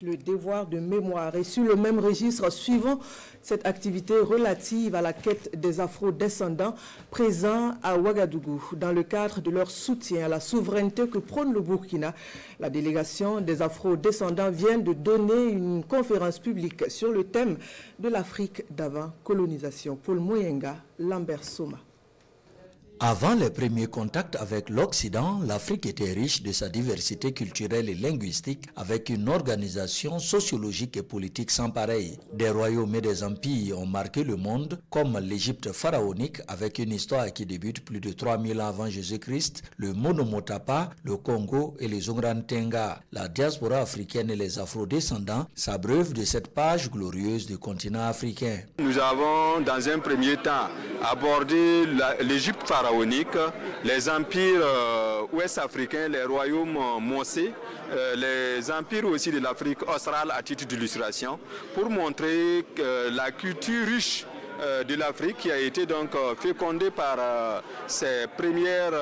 Le devoir de mémoire est sur le même registre suivant cette activité relative à la quête des Afro-descendants présents à Ouagadougou. Dans le cadre de leur soutien à la souveraineté que prône le Burkina, la délégation des Afro-descendants vient de donner une conférence publique sur le thème de l'Afrique d'avant colonisation. Paul Moyenga, Lambert Soma. Avant les premiers contacts avec l'Occident, l'Afrique était riche de sa diversité culturelle et linguistique avec une organisation sociologique et politique sans pareil. Des royaumes et des empires ont marqué le monde, comme l'Égypte pharaonique avec une histoire qui débute plus de 3000 ans avant Jésus-Christ, le Monomotapa, le Congo et les Ongrantenga. La diaspora africaine et les afrodescendants s'abreuvent de cette page glorieuse du continent africain. Nous avons dans un premier temps abordé l'Égypte pharaonique, les empires ouest-africains, les royaumes mossés, les empires aussi de l'Afrique australe à titre d'illustration, pour montrer la culture riche de l'Afrique qui a été donc fécondée par ses premières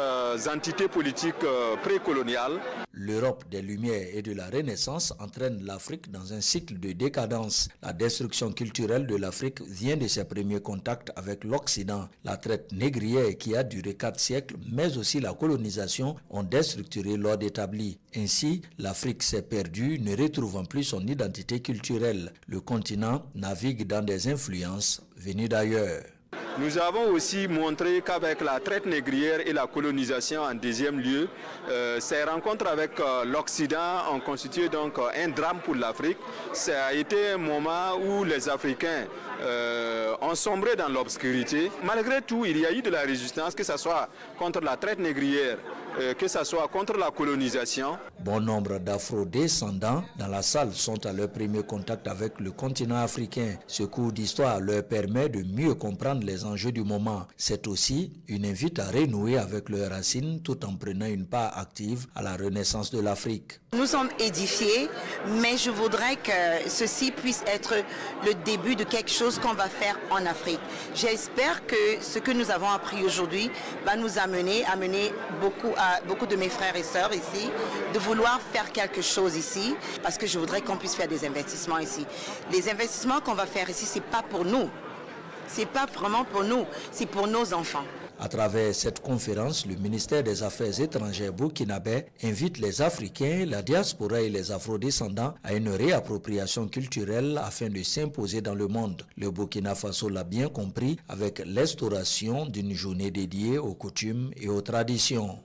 entités politiques précoloniales. L'Europe des Lumières et de la Renaissance entraîne l'Afrique dans un cycle de décadence. La destruction culturelle de l'Afrique vient de ses premiers contacts avec l'Occident. La traite négrière qui a duré 4 siècles, mais aussi la colonisation ont déstructuré l'ordre établi. Ainsi, l'Afrique s'est perdue, ne retrouvant plus son identité culturelle. Le continent navigue dans des influences venues d'ailleurs. Nous avons aussi montré qu'avec la traite négrière et la colonisation en deuxième lieu, ces rencontres avec l'Occident ont constitué donc un drame pour l'Afrique. Ça a été un moment où les Africains ont sombré dans l'obscurité. Malgré tout, il y a eu de la résistance, que ce soit contre la traite négrière, que ce soit contre la colonisation. Bon nombre d'Afro-descendants dans la salle sont à leur premier contact avec le continent africain. Ce cours d'histoire leur permet de mieux comprendre les enjeux du moment. C'est aussi une invite à renouer avec leurs racines tout en prenant une part active à la renaissance de l'Afrique. Nous sommes édifiés, mais je voudrais que ceci puisse être le début de quelque chose qu'on va faire en Afrique. J'espère que ce que nous avons appris aujourd'hui va nous amener beaucoup de mes frères et sœurs ici, de vouloir faire quelque chose ici, parce que je voudrais qu'on puisse faire des investissements ici. Les investissements qu'on va faire ici, c'est pas pour nous. C'est pas vraiment pour nous, c'est pour nos enfants. À travers cette conférence, le ministère des Affaires étrangères burkinabé invite les Africains, la diaspora et les afrodescendants à une réappropriation culturelle afin de s'imposer dans le monde. Le Burkina Faso l'a bien compris avec l'instauration d'une journée dédiée aux coutumes et aux traditions.